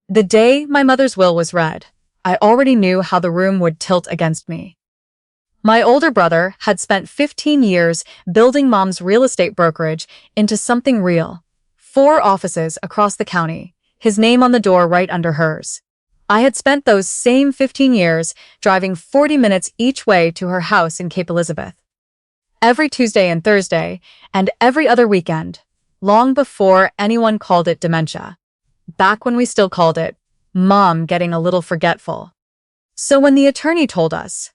The day my mother's will was read, I already knew how the room would tilt against me. My older brother had spent 15 years building Mom's real estate brokerage into something real. 4 offices across the county, his name on the door right under hers. I had spent those same 15 years driving 40 minutes each way to her house in Cape Elizabeth. Every Tuesday and Thursday, and every other weekend, long before anyone called it dementia. Back when we still called it Mom getting a little forgetful. So when the attorney told us,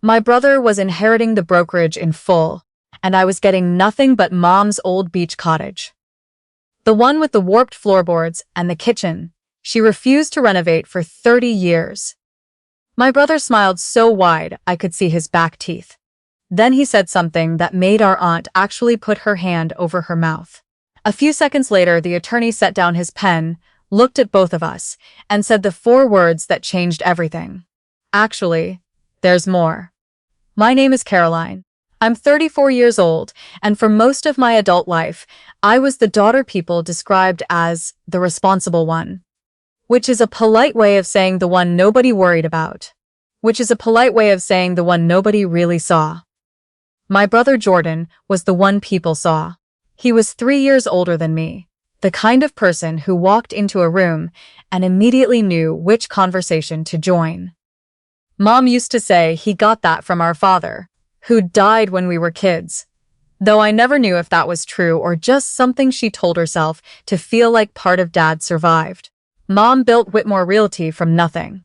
my brother was inheriting the brokerage in full, and I was getting nothing but Mom's old beach cottage. The one with the warped floorboards and the kitchen she refused to renovate for 30 years. My brother smiled so wide I could see his back teeth. Then he said something that made our aunt actually put her hand over her mouth. A few seconds later, the attorney set down his pen, looked at both of us, and said the 4 words that changed everything. Actually, there's more. My name is Caroline. I'm 34 years old, and for most of my adult life, I was the daughter people described as the responsible one. Which is a polite way of saying the one nobody worried about. Which is a polite way of saying the one nobody really saw. My brother Jordan was the one people saw. He was 3 years older than me. The kind of person who walked into a room and immediately knew which conversation to join. Mom used to say he got that from our father, who died when we were kids, though I never knew if that was true or just something she told herself to feel like part of Dad survived. Mom built Whitmore Realty from nothing.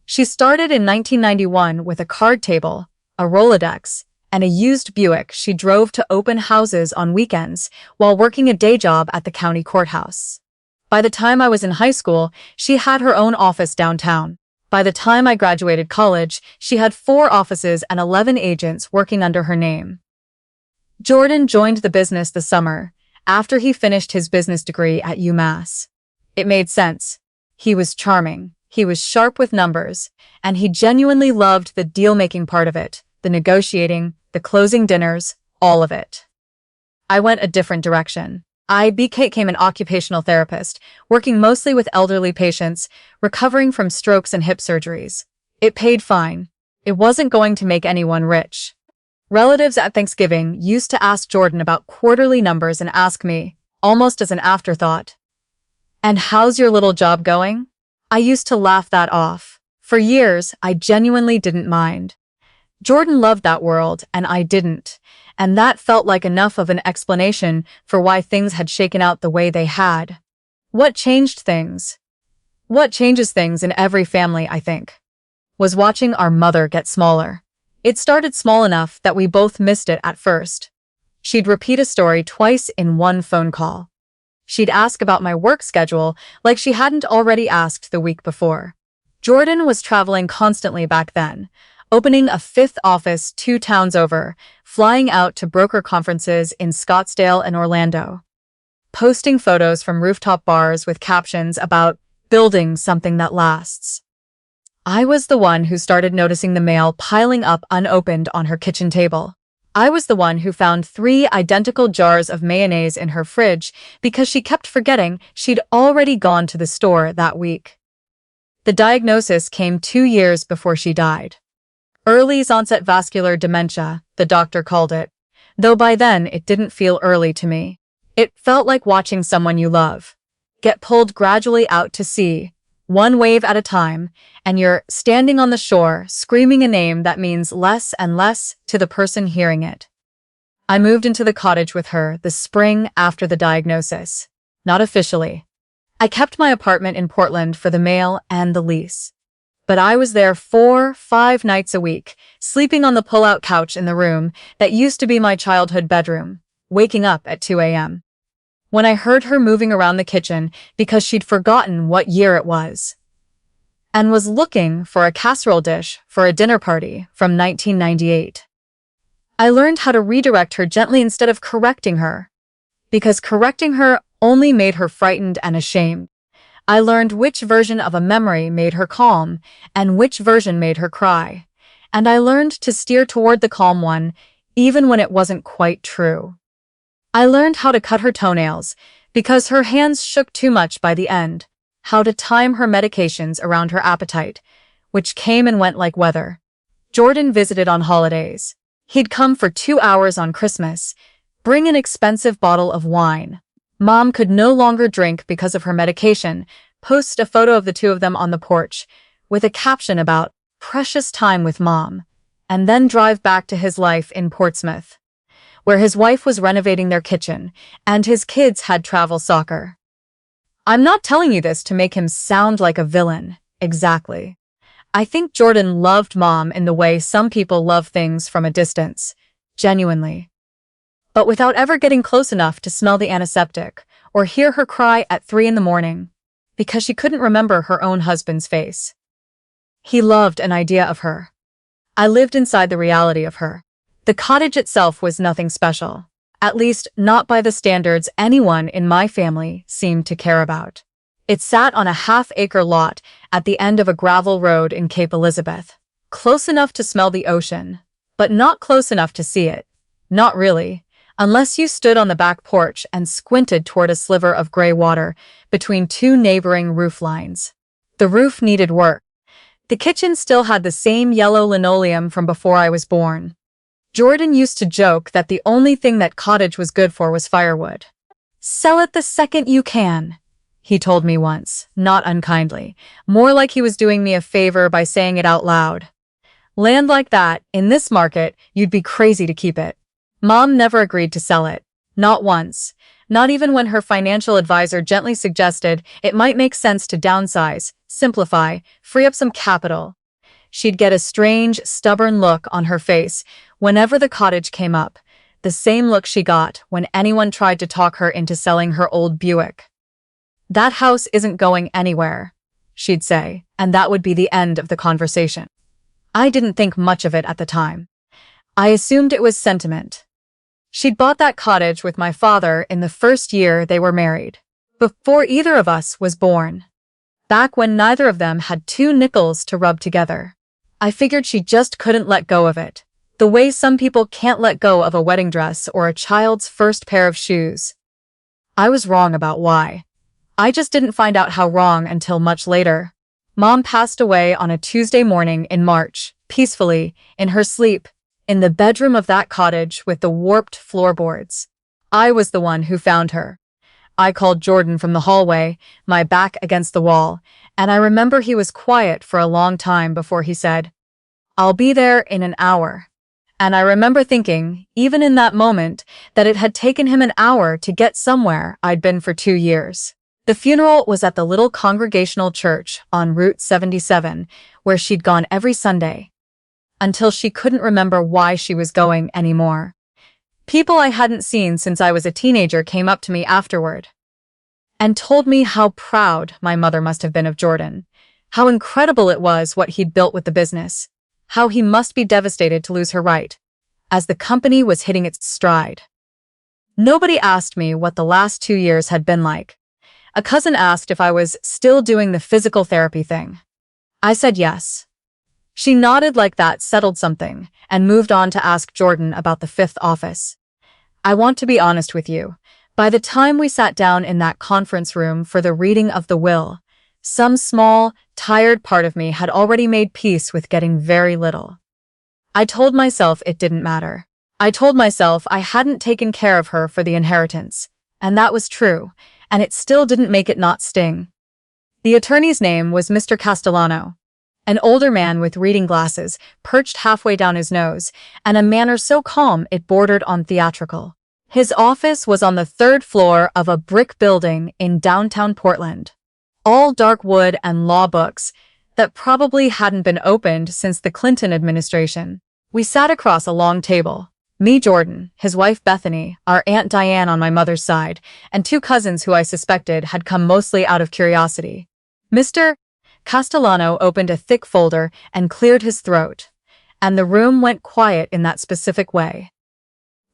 She started in 1991 with a card table, a Rolodex, and a used Buick she drove to open houses on weekends while working a day job at the county courthouse. By the time I was in high school, she had her own office downtown. By the time I graduated college, she had 4 offices and 11 agents working under her name. Jordan joined the business this summer, after he finished his business degree at UMass. It made sense. He was charming, he was sharp with numbers, and he genuinely loved the deal-making part of it, the negotiating, the closing dinners, all of it. I went a different direction. I became an occupational therapist, working mostly with elderly patients, recovering from strokes and hip surgeries. It paid fine. It wasn't going to make anyone rich. Relatives at Thanksgiving used to ask Jordan about quarterly numbers and ask me, almost as an afterthought, "And how's your little job going?" I used to laugh that off. For years, I genuinely didn't mind. Jordan loved that world, and I didn't, and that felt like enough of an explanation for why things had shaken out the way they had. What changed things? What changes things in every family, I think, was watching our mother get smaller. It started small enough that we both missed it at first. She'd repeat a story twice in one phone call. She'd ask about my work schedule like she hadn't already asked the week before. Jordan was traveling constantly back then, opening a 5th office 2 towns over, flying out to broker conferences in Scottsdale and Orlando, posting photos from rooftop bars with captions about building something that lasts. I was the one who started noticing the mail piling up unopened on her kitchen table. I was the one who found 3 identical jars of mayonnaise in her fridge because she kept forgetting she'd already gone to the store that week. The diagnosis came 2 years before she died. Early onset vascular dementia, the doctor called it, though by then it didn't feel early to me. It felt like watching someone you love get pulled gradually out to sea, one wave at a time, and you're standing on the shore, screaming a name that means less and less to the person hearing it. I moved into the cottage with her the spring after the diagnosis. Not officially. I kept my apartment in Portland for the mail and the lease. But I was there 4-5 nights a week, sleeping on the pull-out couch in the room that used to be my childhood bedroom, waking up at 2 a.m. when I heard her moving around the kitchen because she'd forgotten what year it was, and was looking for a casserole dish for a dinner party from 1998. I learned how to redirect her gently instead of correcting her, because correcting her only made her frightened and ashamed. I learned which version of a memory made her calm and which version made her cry, and I learned to steer toward the calm one even when it wasn't quite true. I learned how to cut her toenails because her hands shook too much by the end, how to time her medications around her appetite, which came and went like weather. Jordan visited on holidays. He'd come for 2 hours on Christmas, bring an expensive bottle of wine. Mom could no longer drink because of her medication, post a photo of the two of them on the porch, with a caption about precious time with Mom, and then drive back to his life in Portsmouth, where his wife was renovating their kitchen, and his kids had travel soccer. I'm not telling you this to make him sound like a villain, exactly. I think Jordan loved Mom in the way some people love things from a distance, genuinely. But without ever getting close enough to smell the antiseptic or hear her cry at 3 in the morning, because she couldn't remember her own husband's face. He loved an idea of her. I lived inside the reality of her. The cottage itself was nothing special, at least not by the standards anyone in my family seemed to care about. It sat on a half-acre lot at the end of a gravel road in Cape Elizabeth, close enough to smell the ocean, but not close enough to see it. Not really, unless you stood on the back porch and squinted toward a sliver of gray water between two neighboring roof lines. The roof needed work. The kitchen still had the same yellow linoleum from before I was born. Jordan used to joke that the only thing that Cottage was good for was firewood. "Sell it the second you can," he told me once, not unkindly, more like he was doing me a favor by saying it out loud. Land like that, in this market, you'd be crazy to keep it. Mom never agreed to sell it. Not once. Not even when her financial advisor gently suggested it might make sense to downsize, simplify, free up some capital. She'd get a strange, stubborn look on her face whenever the cottage came up, the same look she got when anyone tried to talk her into selling her old Buick. "That house isn't going anywhere," she'd say, and that would be the end of the conversation. I didn't think much of it at the time. I assumed it was sentiment. She'd bought that cottage with my father in the first year they were married, before either of us was born, back when neither of them had 2 nickels to rub together. I figured she just couldn't let go of it, the way some people can't let go of a wedding dress or a child's first pair of shoes. I was wrong about why. I just didn't find out how wrong until much later. Mom passed away on a Tuesday morning in March, peacefully, in her sleep, in the bedroom of that cottage with the warped floorboards. I was the one who found her. I called Jordan from the hallway, my back against the wall, and I remember he was quiet for a long time before he said, "I'll be there in an hour." And I remember thinking, even in that moment, that it had taken him an hour to get somewhere I'd been for 2 years. The funeral was at the little Congregational church on Route 77, where she'd gone every Sunday, until she couldn't remember why she was going anymore. People I hadn't seen since I was a teenager came up to me afterward and told me how proud my mother must have been of Jordan, how incredible it was what he'd built with the business, how he must be devastated to lose her right, as the company was hitting its stride. Nobody asked me what the last 2 years had been like. A cousin asked if I was still doing the physical therapy thing. I said yes. She nodded like that settled something and moved on to ask Jordan about the 5th office. I want to be honest with you. By the time we sat down in that conference room for the reading of the will, some small, tired part of me had already made peace with getting very little. I told myself it didn't matter. I told myself I hadn't taken care of her for the inheritance, and that was true, and it still didn't make it not sting. The attorney's name was Mr. Castellano, an older man with reading glasses perched halfway down his nose, and a manner so calm it bordered on theatrical. His office was on the 3rd floor of a brick building in downtown Portland. All dark wood and law books that probably hadn't been opened since the Clinton administration. We sat across a long table. Me, Jordan, his wife Bethany, our Aunt Diane on my mother's side, and 2 cousins who I suspected had come mostly out of curiosity. Mr. Castellano opened a thick folder and cleared his throat, and the room went quiet in that specific way.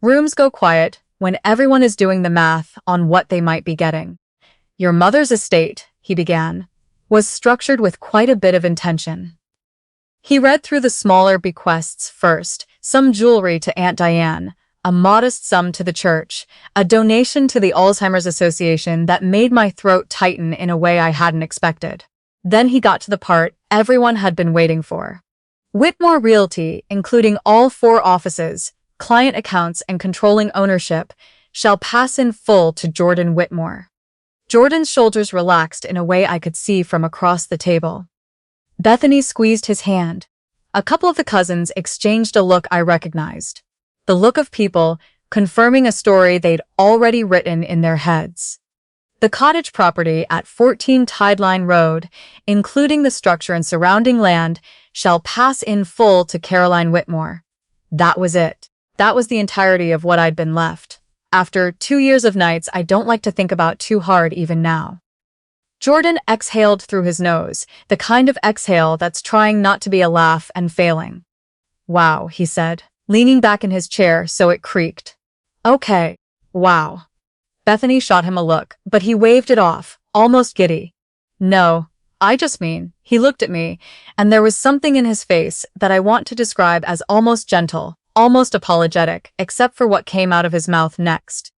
Rooms go quiet when everyone is doing the math on what they might be getting. "Your mother's estate," he began, "was structured with quite a bit of intention." He read through the smaller bequests first, some jewelry to Aunt Diane, a modest sum to the church, a donation to the Alzheimer's Association that made my throat tighten in a way I hadn't expected. Then he got to the part everyone had been waiting for. Whitmore Realty, including all 4 offices, client accounts, and controlling ownership, shall pass in full to Jordan Whitmore. Jordan's shoulders relaxed in a way I could see from across the table. Bethany squeezed his hand. A couple of the cousins exchanged a look I recognized. The look of people confirming a story they'd already written in their heads. The cottage property at 14 Tideline Road, including the structure and surrounding land, shall pass in full to Caroline Whitmore. That was it. That was the entirety of what I'd been left. After 2 years of nights I don't like to think about too hard even now. Jordan exhaled through his nose, the kind of exhale that's trying not to be a laugh and failing. Wow, he said, leaning back in his chair so it creaked. Okay, wow. Bethany shot him a look, but he waved it off, almost giddy. No, I just mean, he looked at me, and there was something in his face that I want to describe as almost gentle, almost apologetic, except for what came out of his mouth next.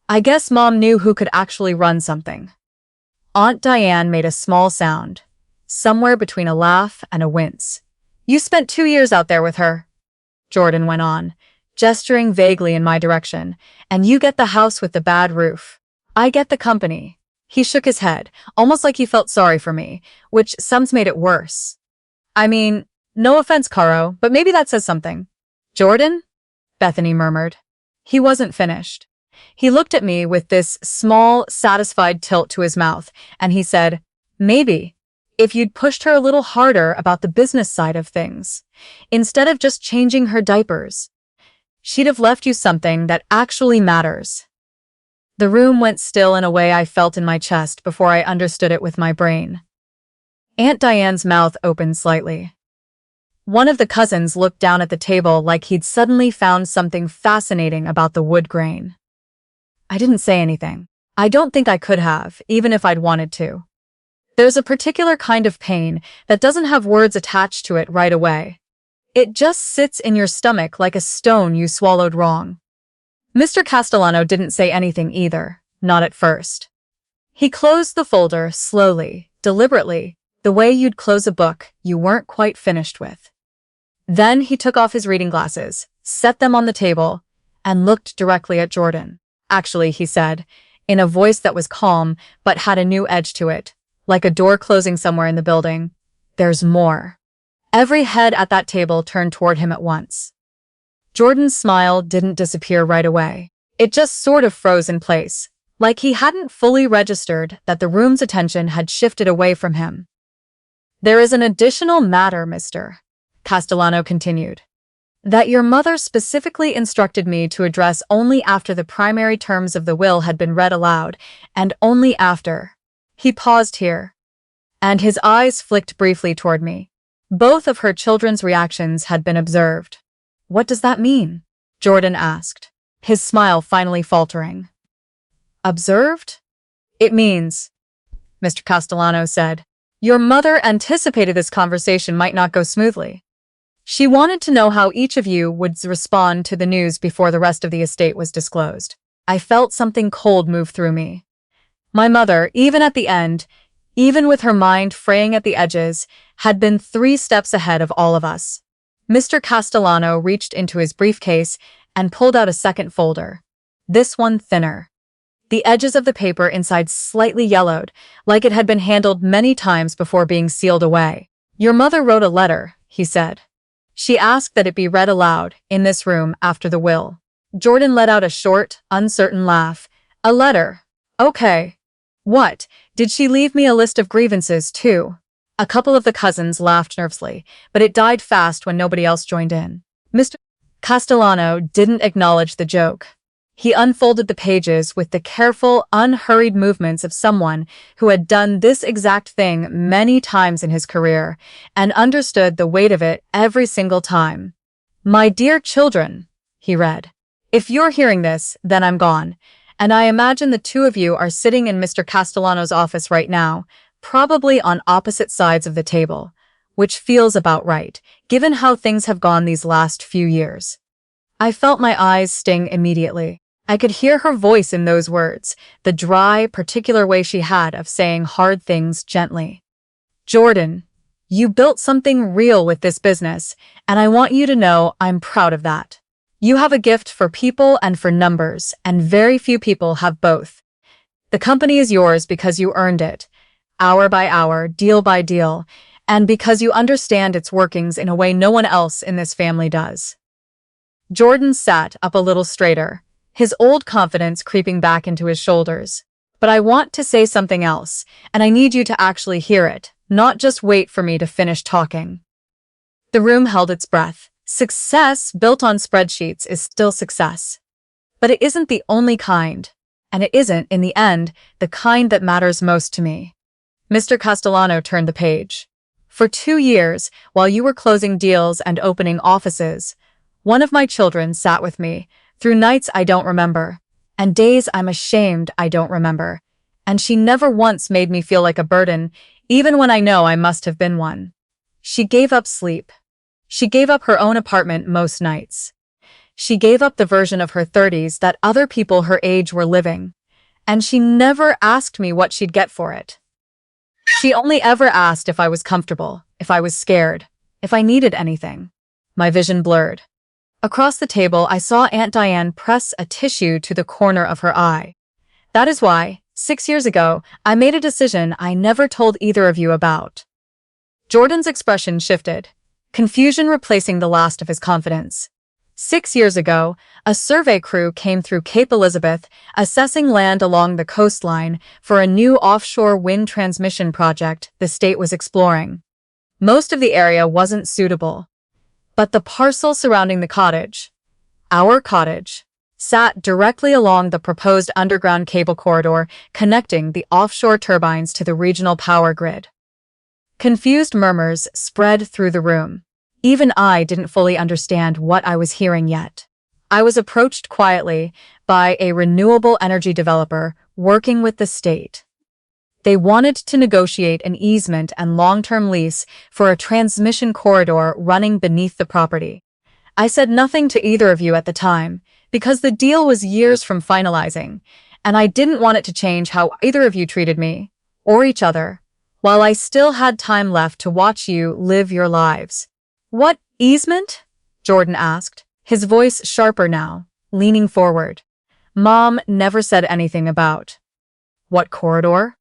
I guess Mom knew who could actually run something. Aunt Diane made a small sound, somewhere between a laugh and a wince. You spent 2 years out there with her, Jordan went on, gesturing vaguely in my direction, and you get the house with the bad roof. I get the company. He shook his head, almost like he felt sorry for me, which somehow made it worse. I mean, no offense, Caro, but maybe that says something. Jordan? Bethany murmured. He wasn't finished. He looked at me with this small, satisfied tilt to his mouth, and he said, maybe, if you'd pushed her a little harder about the business side of things, instead of just changing her diapers, she'd have left you something that actually matters. The room went still in a way I felt in my chest before I understood it with my brain. Aunt Diane's mouth opened slightly. One of the cousins looked down at the table like he'd suddenly found something fascinating about the wood grain. I didn't say anything. I don't think I could have, even if I'd wanted to. There's a particular kind of pain that doesn't have words attached to it right away. It just sits in your stomach like a stone you swallowed wrong. Mr. Castellano didn't say anything either, not at first. He closed the folder slowly, deliberately, the way you'd close a book you weren't quite finished with. Then he took off his reading glasses, set them on the table, and looked directly at Jordan. Actually, he said, in a voice that was calm but had a new edge to it, like a door closing somewhere in the building, there's more. Every head at that table turned toward him at once. Jordan's smile didn't disappear right away. It just sort of froze in place, like he hadn't fully registered that the room's attention had shifted away from him. There is an additional matter, Mr. Castellano continued, that your mother specifically instructed me to address only after the primary terms of the will had been read aloud, and only after. He paused here, and his eyes flicked briefly toward me. Both of her children's reactions had been observed. What does that mean? Jordan asked, his smile finally faltering. Observed? It means, Mr. Castellano said, your mother anticipated this conversation might not go smoothly. She wanted to know how each of you would respond to the news before the rest of the estate was disclosed. I felt something cold move through me. My mother, even at the end, even with her mind fraying at the edges, had been 3 steps ahead of all of us. Mr. Castellano reached into his briefcase and pulled out a second folder. This one thinner. The edges of the paper inside slightly yellowed, like it had been handled many times before being sealed away. Your mother wrote a letter, he said. She asked that it be read aloud, in this room, after the will. Jordan let out a short, uncertain laugh. A letter. Okay. What? Did she leave me a list of grievances, too? A couple of the cousins laughed nervously, but it died fast when nobody else joined in. Mr. Castellano didn't acknowledge the joke. He unfolded the pages with the careful, unhurried movements of someone who had done this exact thing many times in his career and understood the weight of it every single time. My dear children, he read, if you're hearing this, then I'm gone, and I imagine the 2 of you are sitting in Mr. Castellano's office right now, probably on opposite sides of the table, which feels about right, given how things have gone these last few years. I felt my eyes sting immediately. I could hear her voice in those words, the dry, particular way she had of saying hard things gently. Jordan, you built something real with this business, and I want you to know I'm proud of that. You have a gift for people and for numbers, and very few people have both. The company is yours because you earned it, hour by hour, deal by deal, and because you understand its workings in a way no one else in this family does. Jordan sat up a little straighter, his old confidence creeping back into his shoulders. But I want to say something else, and I need you to actually hear it, not just wait for me to finish talking. The room held its breath. Success built on spreadsheets is still success. But it isn't the only kind, and it isn't, in the end, the kind that matters most to me. Mr. Castellano turned the page. For 2 years, while you were closing deals and opening offices, one of my children sat with me, through nights I don't remember, and days I'm ashamed I don't remember, and she never once made me feel like a burden, even when I know I must have been one. She gave up sleep. She gave up her own apartment most nights. She gave up the version of her 30s that other people her age were living, and she never asked me what she'd get for it. She only ever asked if I was comfortable, if I was scared, if I needed anything. My vision blurred. Across the table, I saw Aunt Diane press a tissue to the corner of her eye. That is why, 6 years ago, I made a decision I never told either of you about. Jordan's expression shifted, confusion replacing the last of his confidence. 6 years ago, a survey crew came through Cape Elizabeth, assessing land along the coastline for a new offshore wind transmission project the state was exploring. Most of the area wasn't suitable. But the parcel surrounding the cottage, our cottage, sat directly along the proposed underground cable corridor connecting the offshore turbines to the regional power grid. Confused murmurs spread through the room. Even I didn't fully understand what I was hearing yet. I was approached quietly by a renewable energy developer working with the state. They wanted to negotiate an easement and long-term lease for a transmission corridor running beneath the property. I said nothing to either of you at the time, because the deal was years from finalizing, and I didn't want it to change how either of you treated me, or each other, while I still had time left to watch you live your lives. What easement? Jordan asked, his voice sharper now, leaning forward. Mom never said anything about. What corridor?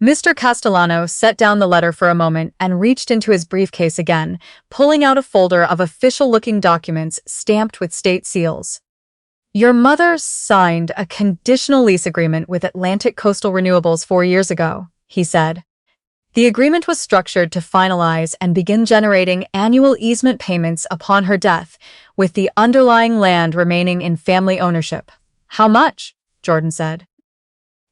Mr. Castellano set down the letter for a moment and reached into his briefcase again, pulling out a folder of official-looking documents stamped with state seals. Your mother signed a conditional lease agreement with Atlantic Coastal Renewables 4 years ago, he said. The agreement was structured to finalize and begin generating annual easement payments upon her death, with the underlying land remaining in family ownership. How much? Jordan said.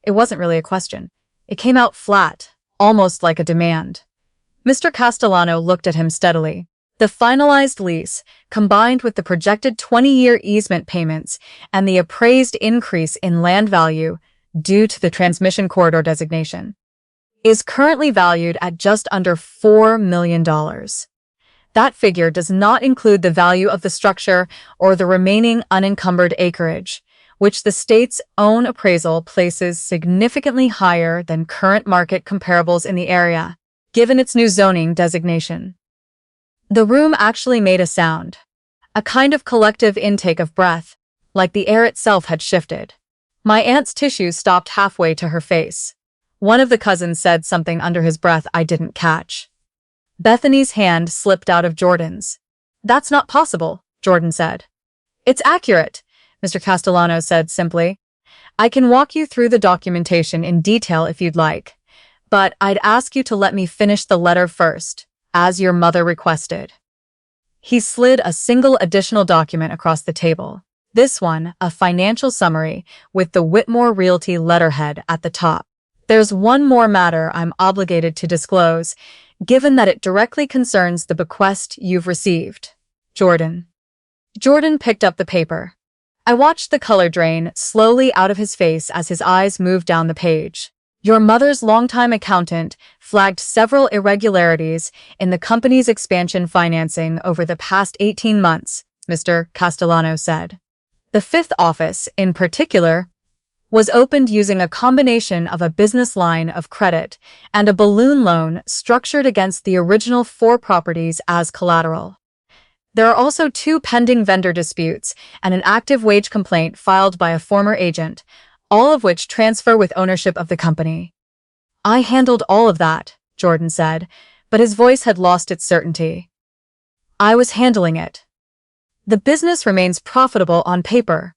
It wasn't really a question. It came out flat, almost like a demand. Mr. Castellano looked at him steadily. The finalized lease, combined with the projected 20-year easement payments and the appraised increase in land value due to the transmission corridor designation, is currently valued at just under $4 million. That figure does not include the value of the structure or the remaining unencumbered acreage, which the state's own appraisal places significantly higher than current market comparables in the area, given its new zoning designation. The room actually made a sound, a kind of collective intake of breath, like the air itself had shifted. My aunt's tissue stopped halfway to her face. One of the cousins said something under his breath I didn't catch. Bethany's hand slipped out of Jordan's. That's not possible, Jordan said. It's accurate, Mr. Castellano said simply. I can walk you through the documentation in detail if you'd like, but I'd ask you to let me finish the letter first, as your mother requested. He slid a single additional document across the table. This one, a financial summary with the Whitmore Realty letterhead at the top. There's one more matter I'm obligated to disclose, given that it directly concerns the bequest you've received. Jordan. Jordan picked up the paper. I watched the color drain slowly out of his face as his eyes moved down the page. Your mother's longtime accountant flagged several irregularities in the company's expansion financing over the past 18 months, Mr. Castellano said. The fifth office, in particular, was opened using a combination of a business line of credit and a balloon loan structured against the original 4 properties as collateral. There are also 2 pending vendor disputes and an active wage complaint filed by a former agent, all of which transfer with ownership of the company. I handled all of that, Jordan said, but his voice had lost its certainty. I was handling it. The business remains profitable on paper,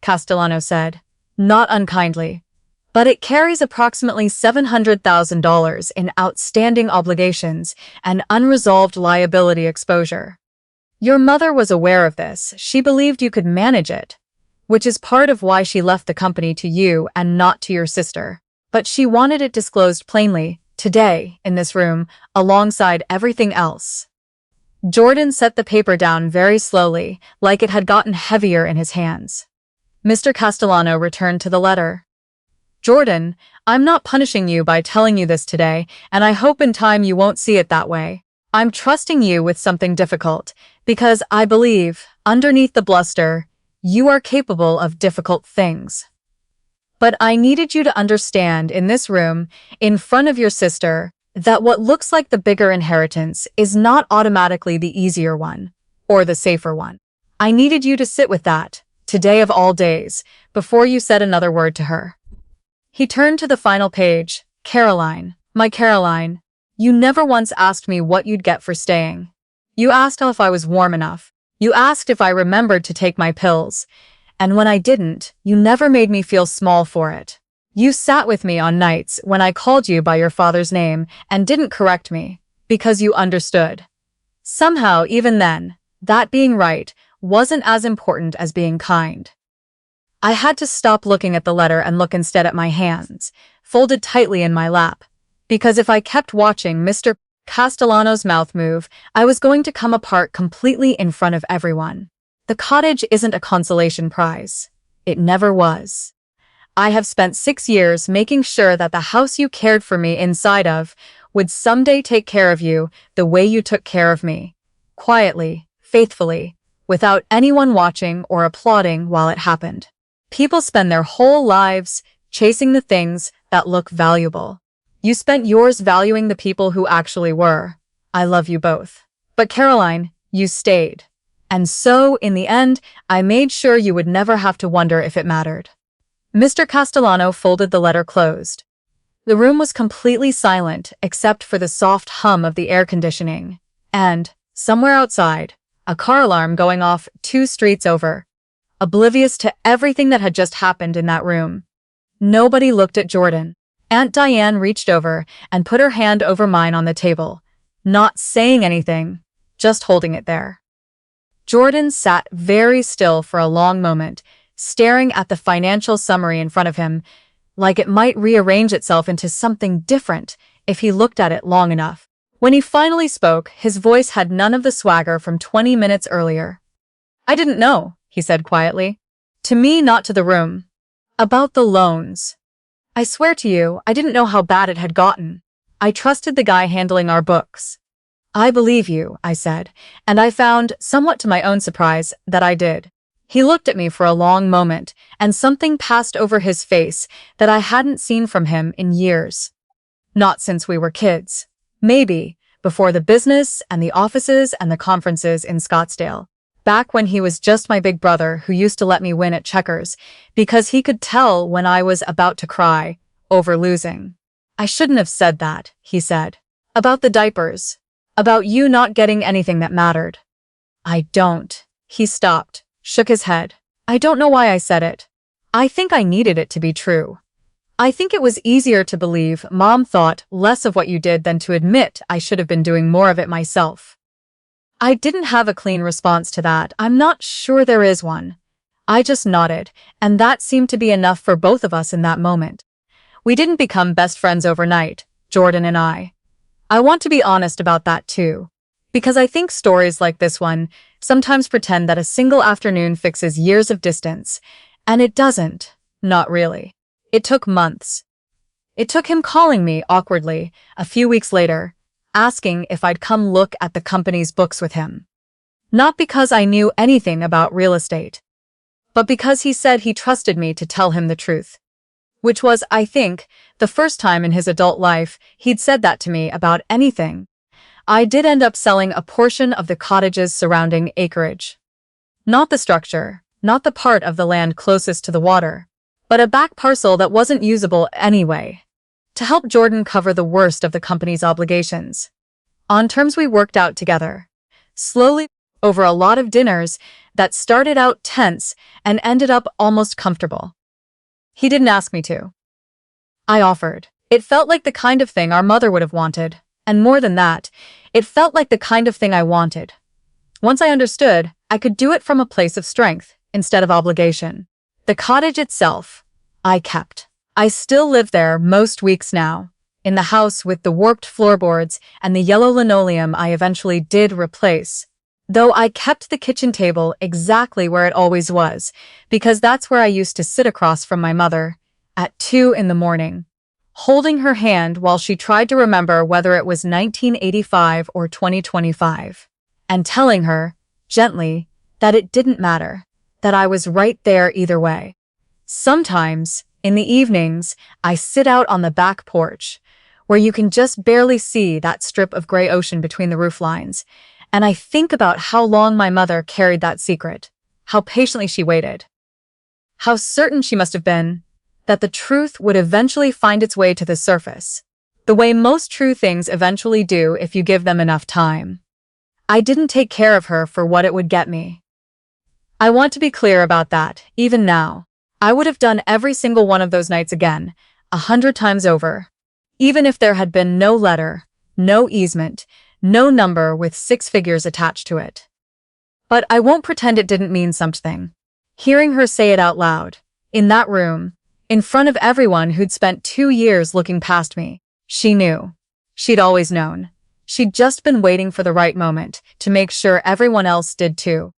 Castellano said, not unkindly, but it carries approximately $700,000 in outstanding obligations and unresolved liability exposure. Your mother was aware of this. She believed you could manage it, which is part of why she left the company to you and not to your sister. But she wanted it disclosed plainly, today, in this room, alongside everything else. Jordan set the paper down very slowly, like it had gotten heavier in his hands. Mr. Castellano returned to the letter. Jordan, I'm not punishing you by telling you this today, and I hope in time you won't see it that way. I'm trusting you with something difficult, because I believe, underneath the bluster, you are capable of difficult things. But I needed you to understand in this room, in front of your sister, that what looks like the bigger inheritance is not automatically the easier one, or the safer one. I needed you to sit with that, today of all days, before you said another word to her. He turned to the final page. Caroline, my Caroline, you never once asked me what you'd get for staying. You asked if I was warm enough. You asked if I remembered to take my pills. And when I didn't, you never made me feel small for it. You sat with me on nights when I called you by your father's name and didn't correct me, because you understood. Somehow, even then, that being right wasn't as important as being kind. I had to stop looking at the letter and look instead at my hands, folded tightly in my lap, because if I kept watching Mr. Castellano's mouth move, I was going to come apart completely in front of everyone. The cottage isn't a consolation prize. It never was. I have spent 6 years making sure that the house you cared for me inside of would someday take care of you the way you took care of me. Quietly, faithfully, without anyone watching or applauding while it happened. People spend their whole lives chasing the things that look valuable. You spent yours valuing the people who actually were. I love you both. But Caroline, you stayed. And so, in the end, I made sure you would never have to wonder if it mattered. Mr. Castellano folded the letter closed. The room was completely silent except for the soft hum of the air conditioning, and, somewhere outside, a car alarm going off 2 streets over, oblivious to everything that had just happened in that room. Nobody looked at Jordan. Aunt Diane reached over and put her hand over mine on the table, not saying anything, just holding it there. Jordan sat very still for a long moment, staring at the financial summary in front of him, like it might rearrange itself into something different if he looked at it long enough. When he finally spoke, his voice had none of the swagger from 20 minutes earlier. I didn't know, he said quietly. To me, not to the room. About the loans. I swear to you, I didn't know how bad it had gotten. I trusted the guy handling our books. I believe you, I said, and I found, somewhat to my own surprise, that I did. He looked at me for a long moment, and something passed over his face that I hadn't seen from him in years. Not since we were kids. Maybe, before the business and the offices and the conferences in Scottsdale. Back when he was just my big brother who used to let me win at checkers because he could tell when I was about to cry over losing. I shouldn't have said that, he said. About the diapers. About you not getting anything that mattered. I don't. He stopped, shook his head. I don't know why I said it. I think I needed it to be true. I think it was easier to believe Mom thought less of what you did than to admit I should have been doing more of it myself. I didn't have a clean response to that. I'm not sure there is one. I just nodded, and that seemed to be enough for both of us in that moment. We didn't become best friends overnight, Jordan and I. I want to be honest about that too, because I think stories like this one sometimes pretend that a single afternoon fixes years of distance, and it doesn't, not really. It took months. It took him calling me awkwardly a few weeks later, asking if I'd come look at the company's books with him. Not because I knew anything about real estate, but because he said he trusted me to tell him the truth. Which was, I think, the first time in his adult life he'd said that to me about anything. I did end up selling a portion of the cottages surrounding acreage. Not the structure, not the part of the land closest to the water, but a back parcel that wasn't usable anyway, to help Jordan cover the worst of the company's obligations. On terms we worked out together, slowly, over a lot of dinners that started out tense and ended up almost comfortable. He didn't ask me to. I offered. It felt like the kind of thing our mother would have wanted, and more than that, it felt like the kind of thing I wanted. Once I understood, I could do it from a place of strength instead of obligation. The cottage itself, I kept. I still live there most weeks now, in the house with the warped floorboards and the yellow linoleum I eventually did replace. Though I kept the kitchen table exactly where it always was, because that's where I used to sit across from my mother, at 2 in the morning, holding her hand while she tried to remember whether it was 1985 or 2025, and telling her, gently, that it didn't matter, that I was right there either way. Sometimes, in the evenings, I sit out on the back porch, where you can just barely see that strip of gray ocean between the roof lines, and I think about how long my mother carried that secret, how patiently she waited, how certain she must have been that the truth would eventually find its way to the surface, the way most true things eventually do if you give them enough time. I didn't take care of her for what it would get me. I want to be clear about that, even now. I would have done every single one of those nights again, 100 times over, even if there had been no letter, no easement, no number with 6 figures attached to it. But I won't pretend it didn't mean something. Hearing her say it out loud, in that room, in front of everyone who'd spent 2 years looking past me, she knew. She'd always known. She'd just been waiting for the right moment to make sure everyone else did too.